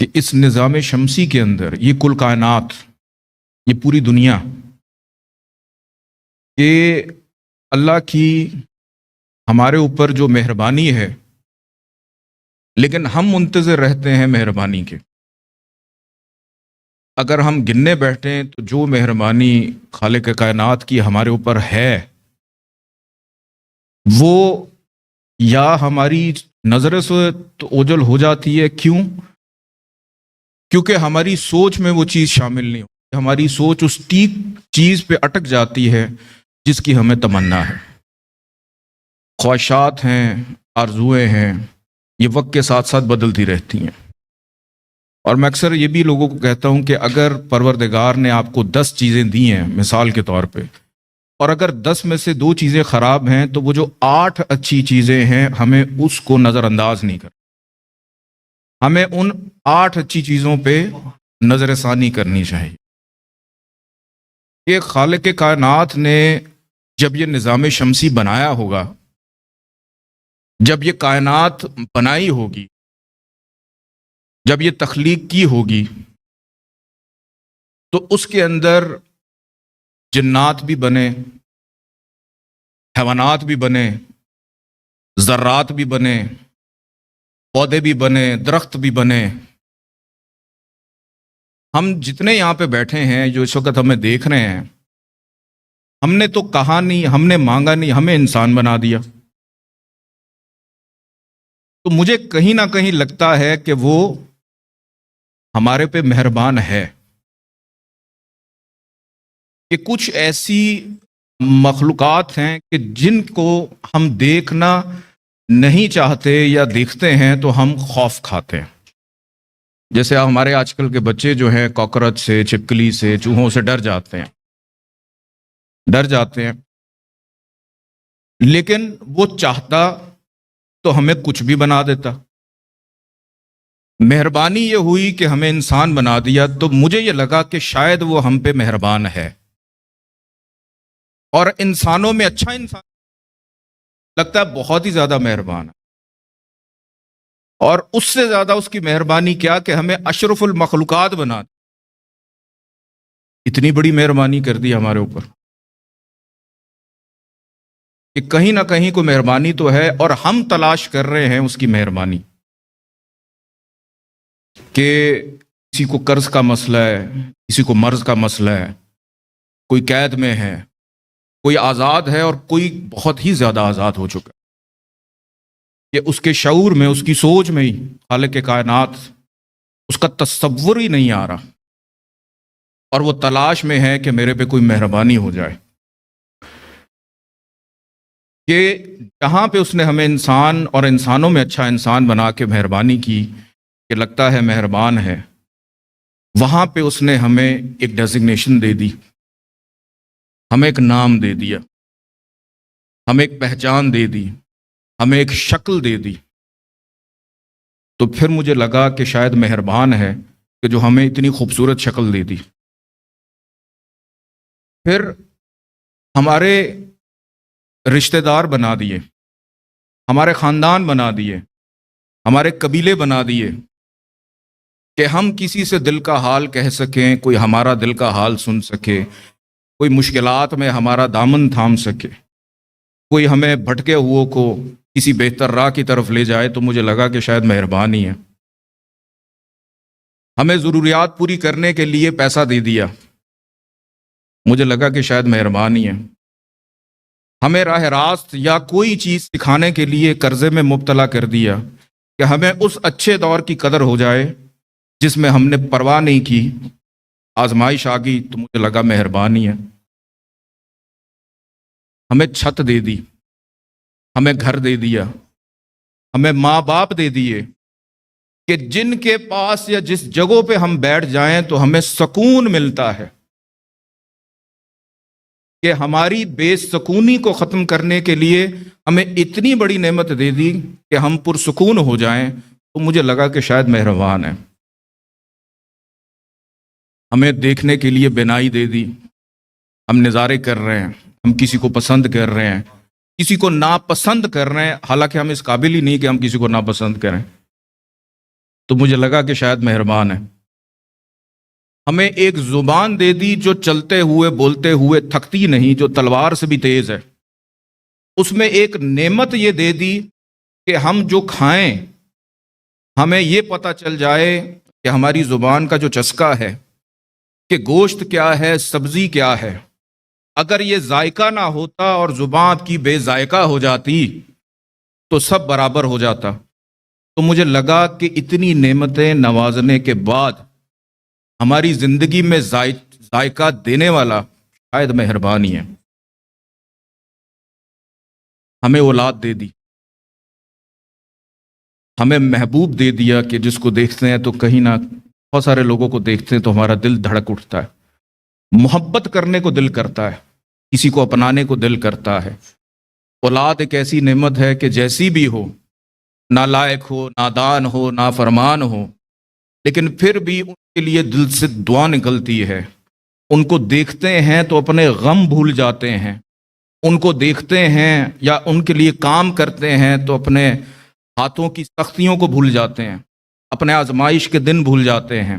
کہ اس نظام شمسی کے اندر یہ کل کائنات، یہ پوری دنیا، کہ اللہ کی ہمارے اوپر جو مہربانی ہے، لیکن ہم منتظر رہتے ہیں مہربانی کے۔ اگر ہم گننے بیٹھیں تو جو مہربانی خالق کائنات کی ہمارے اوپر ہے، وہ یا ہماری نظر سے تو اوجھل ہو جاتی ہے۔ کیوں؟ کیونکہ ہماری سوچ میں وہ چیز شامل نہیں ہوتی، ہماری سوچ اس چیز پہ اٹک جاتی ہے جس کی ہمیں تمنا ہے۔ خواہشات ہیں، آرزوئیں ہیں، یہ وقت کے ساتھ ساتھ بدلتی رہتی ہیں۔ اور میں اکثر یہ بھی لوگوں کو کہتا ہوں کہ اگر پروردگار نے آپ کو 10 چیزیں دی ہیں مثال کے طور پہ، اور اگر 10 میں سے 2 چیزیں خراب ہیں، تو وہ جو 8 اچھی چیزیں ہیں ہمیں اس کو نظر انداز نہیں کرنا، ہمیں ان 8 اچھی چیزوں پہ نظر ثانی کرنی چاہیے۔ کہ خالق کائنات نے جب یہ نظام شمسی بنایا ہوگا، جب یہ کائنات بنائی ہوگی، جب یہ تخلیق کی ہوگی، تو اس کے اندر جنات بھی بنے، حیوانات بھی بنے، ذرات بھی بنے، پودے بھی بنے، درخت بھی بنے۔ ہم جتنے یہاں پہ بیٹھے ہیں، جو اس وقت ہمیں دیکھ رہے ہیں، ہم نے تو کہا نہیں، ہم نے مانگا نہیں، ہمیں انسان بنا دیا۔ تو مجھے کہیں نہ کہیں لگتا ہے کہ وہ ہمارے پہ مہربان ہے کہ کچھ ایسی مخلوقات ہیں کہ جن کو ہم دیکھنا نہیں چاہتے یا دیکھتے ہیں تو ہم خوف کھاتے ہیں۔ جیسے ہمارے آج کل کے بچے جو ہیں کاکروچ سے، چھپکلی سے، چوہوں سے ڈر جاتے ہیں، لیکن وہ چاہتا تو ہمیں کچھ بھی بنا دیتا۔ مہربانی یہ ہوئی کہ ہمیں انسان بنا دیا، تو مجھے یہ لگا کہ شاید وہ ہم پہ مہربان ہے۔ اور انسانوں میں اچھا انسان لگتا ہے بہت ہی زیادہ مہربان ہے، اور اس سے زیادہ اس کی مہربانی کیا کہ ہمیں اشرف المخلوقات بنا دی۔ اتنی بڑی مہربانی کر دی ہمارے اوپر کہ کہیں نہ کہیں کوئی مہربانی تو ہے، اور ہم تلاش کر رہے ہیں اس کی مہربانی۔ کہ کسی کو قرض کا مسئلہ ہے، کسی کو مرض کا مسئلہ ہے، کوئی قید میں ہے، کوئی آزاد ہے، اور کوئی بہت ہی زیادہ آزاد ہو چکا ہے کہ اس کے شعور میں، اس کی سوچ میں ہی خالق کائنات اس کا تصور ہی نہیں آ رہا، اور وہ تلاش میں ہے کہ میرے پہ کوئی مہربانی ہو جائے۔ کہ جہاں پہ اس نے ہمیں انسان اور انسانوں میں اچھا انسان بنا کے مہربانی کی کہ لگتا ہے مہربان ہے، وہاں پہ اس نے ہمیں ایک ڈیزگنیشن دے دی، ہمیں ایک نام دے دیا، ہمیں ایک پہچان دے دی، ہمیں ایک شکل دے دی۔ تو پھر مجھے لگا کہ شاید مہربان ہے کہ جو ہمیں اتنی خوبصورت شکل دے دی۔ پھر ہمارے رشتہ دار بنا دیے، ہمارے خاندان بنا دیے، ہمارے قبیلے بنا دیے، کہ ہم کسی سے دل کا حال کہہ سکیں، کوئی ہمارا دل کا حال سن سکے، کوئی مشکلات میں ہمارا دامن تھام سکے، کوئی ہمیں بھٹکے ہوئے کو کسی بہتر راہ کی طرف لے جائے۔ تو مجھے لگا کہ شاید مہربانی ہے۔ ہمیں ضروریات پوری کرنے کے لیے پیسہ دے دیا، مجھے لگا کہ شاید مہربانی ہے۔ ہمیں راہ راست یا کوئی چیز سکھانے کے لیے قرضے میں مبتلا کر دیا کہ ہمیں اس اچھے دور کی قدر ہو جائے جس میں ہم نے پرواہ نہیں کی، آزمائش آ گئی تو مجھے لگا مہربانی ہے۔ ہمیں چھت دے دی، ہمیں گھر دے دیا، ہمیں ماں باپ دے دیے کہ جن کے پاس یا جس جگہوں پہ ہم بیٹھ جائیں تو ہمیں سکون ملتا ہے۔ کہ ہماری بے سکونی کو ختم کرنے کے لیے ہمیں اتنی بڑی نعمت دے دی کہ ہم پرسکون ہو جائیں، تو مجھے لگا کہ شاید مہربان ہے۔ ہمیں دیکھنے کے لیے بینائی دے دی، ہم نظارے کر رہے ہیں، ہم کسی کو پسند کر رہے ہیں، کسی کو ناپسند کر رہے ہیں، حالانکہ ہم اس قابل ہی نہیں کہ ہم کسی کو ناپسند کریں۔ تو مجھے لگا کہ شاید مہربان ہے. ہمیں ایک زبان دے دی جو چلتے ہوئے بولتے ہوئے تھکتی نہیں، جو تلوار سے بھی تیز ہے. اس میں ایک نعمت یہ دے دی کہ ہم جو کھائیں ہمیں یہ پتہ چل جائے کہ ہماری زبان کا جو چسکا ہے کہ گوشت کیا ہے، سبزی کیا ہے. اگر یہ ذائقہ نہ ہوتا اور زبان کی بے ذائقہ ہو جاتی تو سب برابر ہو جاتا. تو مجھے لگا کہ اتنی نعمتیں نوازنے کے بعد ہماری زندگی میں ذائقہ دینے والا شاید مہربانی ہے. ہمیں اولاد دے دی، ہمیں محبوب دے دیا کہ جس کو دیکھتے ہیں تو کہیں نہ بہت سارے لوگوں کو دیکھتے ہیں تو ہمارا دل دھڑک اٹھتا ہے، محبت کرنے کو دل کرتا ہے، کسی کو اپنانے کو دل کرتا ہے. اولاد ایک ایسی نعمت ہے کہ جیسی بھی ہو، نالائق ہو، نادان ہو، نافرمان ہو، لیکن پھر بھی ان کے لیے دل سے دعا نکلتی ہے. ان کو دیکھتے ہیں تو اپنے غم بھول جاتے ہیں، ان کو دیکھتے ہیں یا ان کے لیے کام کرتے ہیں تو اپنے ہاتھوں کی سختیوں کو بھول جاتے ہیں، اپنے آزمائش کے دن بھول جاتے ہیں.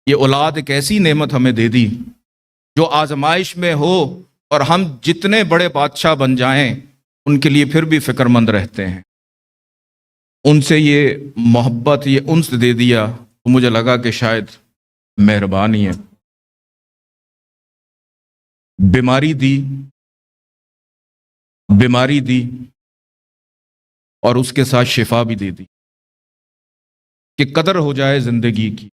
یہ اولاد ایک ایسی نعمت ہمیں دے دی جو آزمائش میں ہو اور ہم جتنے بڑے بادشاہ بن جائیں ان کے لیے پھر بھی فکر مند رہتے ہیں. ان سے یہ محبت، یہ انس دے دیا تو مجھے لگا کہ شاید مہربانی ہے. بیماری دی اور اس کے ساتھ شفا بھی دے دی کہ قدر ہو جائے زندگی کی،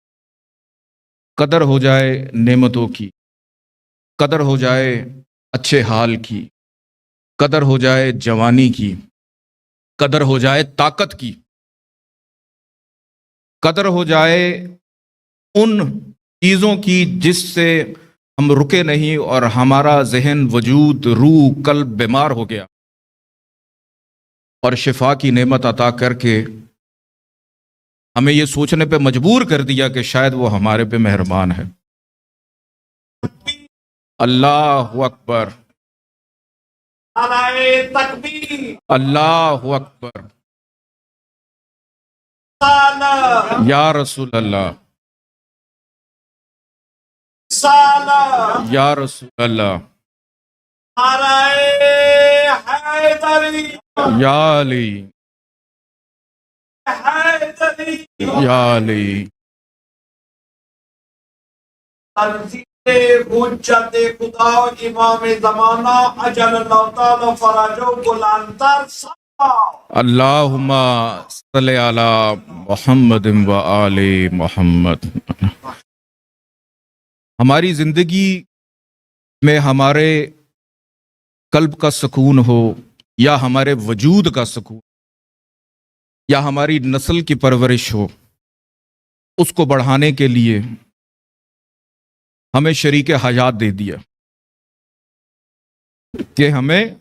قدر ہو جائے نعمتوں کی، قدر ہو جائے اچھے حال کی، قدر ہو جائے جوانی کی، قدر ہو جائے طاقت کی، قدر ہو جائے ان چیزوں کی جس سے ہم رکے نہیں اور ہمارا ذہن، وجود، روح، قلب بیمار ہو گیا، اور شفا کی نعمت عطا کر کے ہمیں یہ سوچنے پہ مجبور کر دیا کہ شاید وہ ہمارے پہ مہربان ہے. اللہ اکبر، اللہ اکبر، یا رسول اللہ، یا رسول اللہ، یا علی، یا علی. حجت خدا امام زمانہ اجل اللہ تعالی فرجو بلندتر اللہم صلی علی محمد و آل محمد. ہماری زندگی میں ہمارے قلب کا سکون ہو یا ہمارے وجود کا سکون یا ہماری نسل کی پرورش ہو، اس کو بڑھانے کے لیے ہمیں شریک حیات دے دیا کہ ہمیں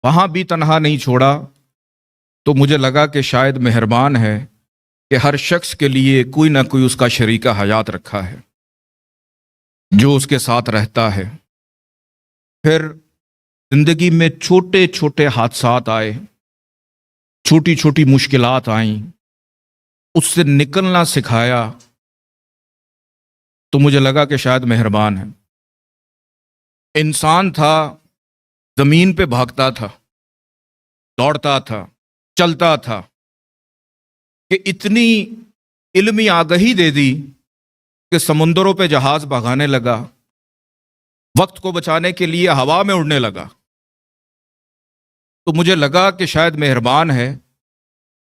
وہاں بھی تنہا نہیں چھوڑا. تو مجھے لگا کہ شاید مہربان ہے کہ ہر شخص کے لیے کوئی نہ کوئی اس کا شریک حیات رکھا ہے جو اس کے ساتھ رہتا ہے. پھر زندگی میں چھوٹے چھوٹے حادثات آئے، چھوٹی چھوٹی مشکلات آئیں، اس سے نکلنا سکھایا تو مجھے لگا کہ شاید مہربان ہے. انسان تھا، زمین پہ بھاگتا تھا، دوڑتا تھا، چلتا تھا، کہ اتنی علمی آگہی دے دی کہ سمندروں پہ جہاز بھگانے لگا، وقت کو بچانے کے لیے ہوا میں اڑنے لگا. تو مجھے لگا کہ شاید مہربان ہے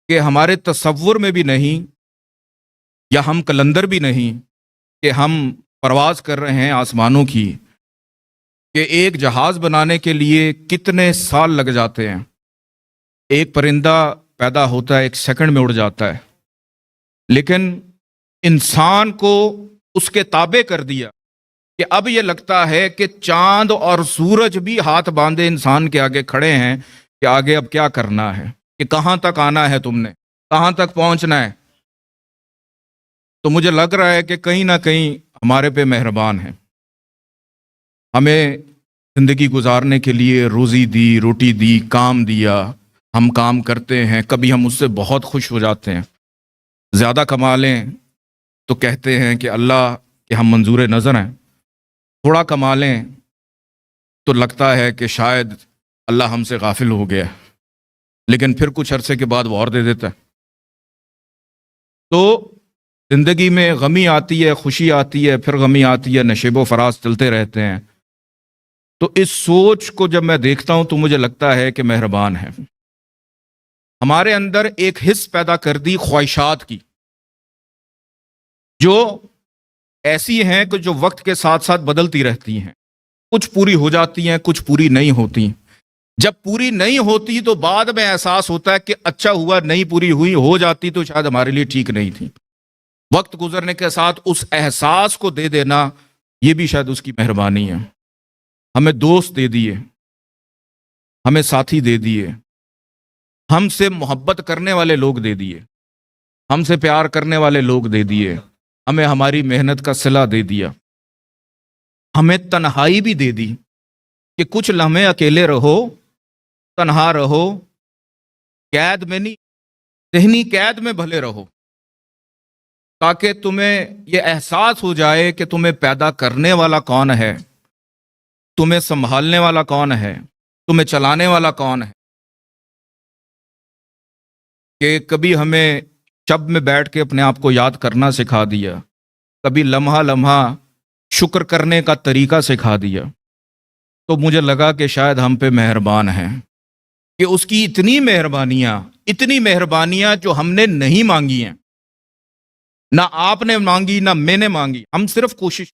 کہ ہمارے تصور میں بھی نہیں یا ہم کلندر بھی نہیں کہ ہم پرواز کر رہے ہیں آسمانوں کی، کہ ایک جہاز بنانے کے لیے کتنے سال لگ جاتے ہیں. ایک پرندہ پیدا ہوتا ہے، ایک سیکنڈ میں اڑ جاتا ہے، لیکن انسان کو اس کے تابع کر دیا کہ اب یہ لگتا ہے کہ چاند اور سورج بھی ہاتھ باندھے انسان کے آگے کھڑے ہیں کہ آگے اب کیا کرنا ہے، کہ کہاں تک آنا ہے، تم نے کہاں تک پہنچنا ہے. تو مجھے لگ رہا ہے کہ کہیں نہ کہیں ہمارے پہ مہربان ہے، ہمیں زندگی گزارنے کے لیے روزی دی، روٹی دی، کام دیا، ہم کام کرتے ہیں، کبھی ہم اس سے بہت خوش ہو جاتے ہیں، زیادہ کما لیں تو کہتے ہیں کہ اللہ کہ ہم منظور نظر ہیں، تھوڑا کما لیں تو لگتا ہے کہ شاید اللہ ہم سے غافل ہو گیا ہے، لیکن پھر کچھ عرصے کے بعد وہ اور دے دیتا ہے۔ تو زندگی میں غمی آتی ہے، خوشی آتی ہے، پھر غمی آتی ہے، نشیب و فراز چلتے رہتے ہیں۔ تو اس سوچ کو جب میں دیکھتا ہوں تو مجھے لگتا ہے کہ مہربان ہے۔ ہمارے اندر ایک حس پیدا کر دی خواہشات کی، جو ایسی ہیں کہ جو وقت کے ساتھ ساتھ بدلتی رہتی ہیں، کچھ پوری ہو جاتی ہیں، کچھ پوری نہیں ہوتی۔ جب پوری نہیں ہوتی تو بعد میں احساس ہوتا ہے کہ اچھا ہوا نہیں پوری ہوئی، ہو جاتی تو شاید ہمارے لیے ٹھیک نہیں تھی۔ وقت گزرنے کے ساتھ اس احساس کو دے دینا، یہ بھی شاید اس کی مہربانی ہے۔ ہمیں دوست دے دیے، ہمیں ساتھی دے دیے، ہم سے محبت کرنے والے لوگ دے دیے، ہم سے پیار کرنے والے لوگ دے دیے، ہمیں ہماری محنت کا صلہ دے دیا، ہمیں تنہائی بھی دے دی کہ کچھ لمحے اکیلے رہو، تنہا رہو، قید میں نہیں، ذہنی قید میں بھلے رہو، تاکہ تمہیں یہ احساس ہو جائے کہ تمہیں پیدا کرنے والا کون ہے، تمہیں سنبھالنے والا کون ہے، تمہیں چلانے والا کون ہے۔ کہ کبھی ہمیں شب میں بیٹھ کے اپنے آپ کو یاد کرنا سکھا دیا، کبھی لمحہ لمحہ شکر کرنے کا طریقہ سکھا دیا، تو مجھے لگا کہ شاید ہم پہ مہربان ہیں، کہ اس کی اتنی مہربانیاں جو ہم نے نہیں مانگی ہیں، نہ آپ نے مانگی نہ میں نے مانگی، ہم صرف کوشش،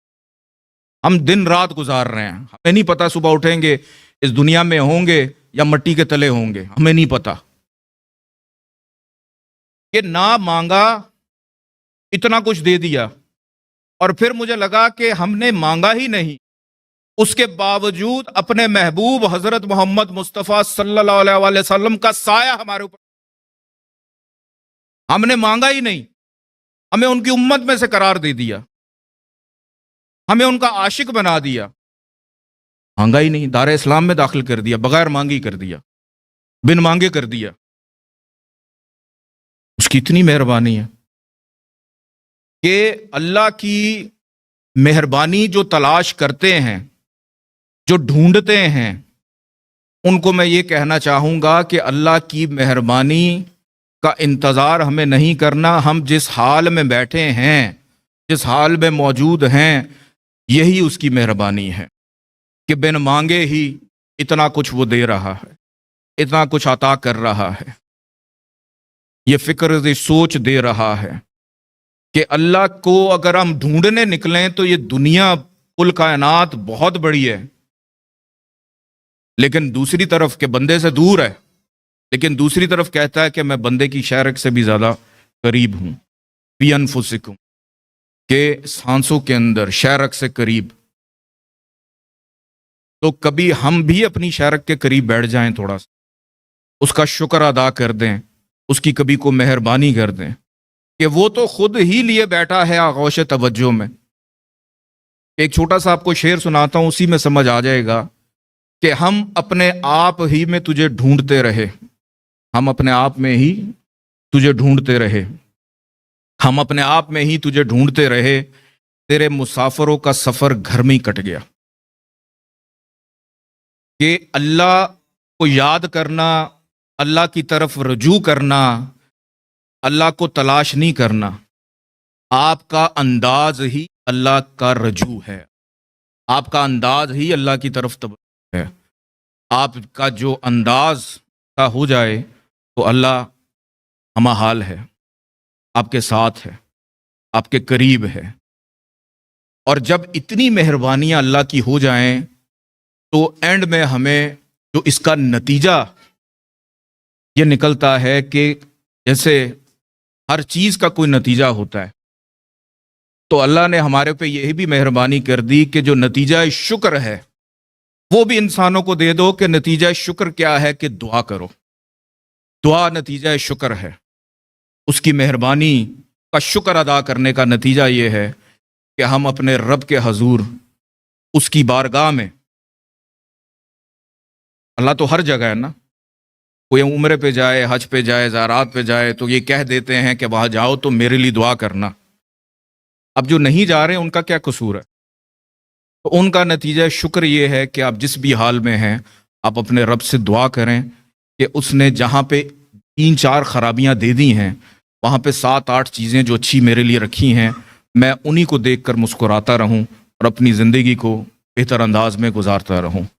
ہم دن رات گزار رہے ہیں، ہمیں نہیں پتا صبح اٹھیں گے اس دنیا میں ہوں گے یا مٹی کے تلے ہوں گے، ہمیں نہیں پتا۔ کہ نہ مانگا اتنا کچھ دے دیا، اور پھر مجھے لگا کہ ہم نے مانگا ہی نہیں، اس کے باوجود اپنے محبوب حضرت محمد مصطفیٰ صلی اللہ علیہ وآلہ وسلم کا سایہ ہمارے اوپر، ہم نے مانگا ہی نہیں، ہمیں ان کی امت میں سے قرار دے دیا، ہمیں ان کا عاشق بنا دیا، مانگا ہی نہیں، دار اسلام میں داخل کر دیا، بغیر مانگی کر دیا، بن مانگے کر دیا۔ اس کی اتنی مہربانی ہے کہ اللہ کی مہربانی جو تلاش کرتے ہیں، جو ڈھونڈتے ہیں، ان کو میں یہ کہنا چاہوں گا کہ اللہ کی مہربانی کا انتظار ہمیں نہیں کرنا۔ ہم جس حال میں بیٹھے ہیں، جس حال میں موجود ہیں، یہی اس کی مہربانی ہے کہ بن مانگے ہی اتنا کچھ وہ دے رہا ہے، اتنا کچھ عطا کر رہا ہے، یہ فکر یہ سوچ دے رہا ہے کہ اللہ کو اگر ہم ڈھونڈنے نکلیں تو یہ دنیا کل کائنات بہت بڑی ہے، لیکن دوسری طرف کہ بندے سے دور ہے، لیکن دوسری طرف کہتا ہے کہ میں بندے کی شہرک سے بھی زیادہ قریب ہوں، فی انفسکم، کہ سانسوں کے اندر شہرک سے قریب۔ تو کبھی ہم بھی اپنی شہرک کے قریب بیٹھ جائیں، تھوڑا سا اس کا شکر ادا کر دیں، اس کی کبھی کو مہربانی کر دیں کہ وہ تو خود ہی لیے بیٹھا ہے آغوش توجہ میں۔ ایک چھوٹا سا آپ کو شعر سناتا ہوں، اسی میں سمجھ آ جائے گا کہ ہم اپنے آپ ہی میں تجھے ڈھونڈتے رہے، ہم اپنے آپ میں ہی تجھے ڈھونڈتے رہے، ہم اپنے آپ میں ہی تجھے ڈھونڈتے رہے، تیرے مسافروں کا سفر گھر میں ہی کٹ گیا۔ کہ اللہ کو یاد کرنا، اللہ کی طرف رجوع کرنا، اللہ کو تلاش نہیں کرنا، آپ کا انداز ہی اللہ کا رجوع ہے، آپ کا انداز ہی اللہ کی طرف توجہ ہے۔ آپ کا جو انداز کا ہو جائے تو اللہ ہمہ حال ہے، آپ کے ساتھ ہے، آپ کے قریب ہے۔ اور جب اتنی مہربانیاں اللہ کی ہو جائیں تو اینڈ میں ہمیں جو اس کا نتیجہ یہ نکلتا ہے کہ جیسے ہر چیز کا کوئی نتیجہ ہوتا ہے، تو اللہ نے ہمارے پہ یہ بھی مہربانی کر دی کہ جو نتیجہ شکر ہے وہ بھی انسانوں کو دے دو، کہ نتیجہ شکر کیا ہے کہ دعا کرو، دعا نتیجہ شکر ہے۔ اس کی مہربانی کا شکر ادا کرنے کا نتیجہ یہ ہے کہ ہم اپنے رب کے حضور، اس کی بارگاہ میں، اللہ تو ہر جگہ ہے نا، کوئی عمرے پہ جائے، حج پہ جائے، زیارات پہ جائے تو یہ کہہ دیتے ہیں کہ وہاں جاؤ تو میرے لیے دعا کرنا. اب جو نہیں جا رہے ان کا کیا قصور ہے؟ تو ان کا نتیجہ شکر یہ ہے کہ آپ جس بھی حال میں ہیں آپ اپنے رب سے دعا کریں کہ اس نے جہاں پہ 3-4 خرابیاں دے دی ہیں وہاں پہ 7-8 چیزیں جو اچھی میرے لیے رکھی ہیں، میں انہی کو دیکھ کر مسکراتا رہوں اور اپنی زندگی کو بہتر انداز میں گزارتا رہوں.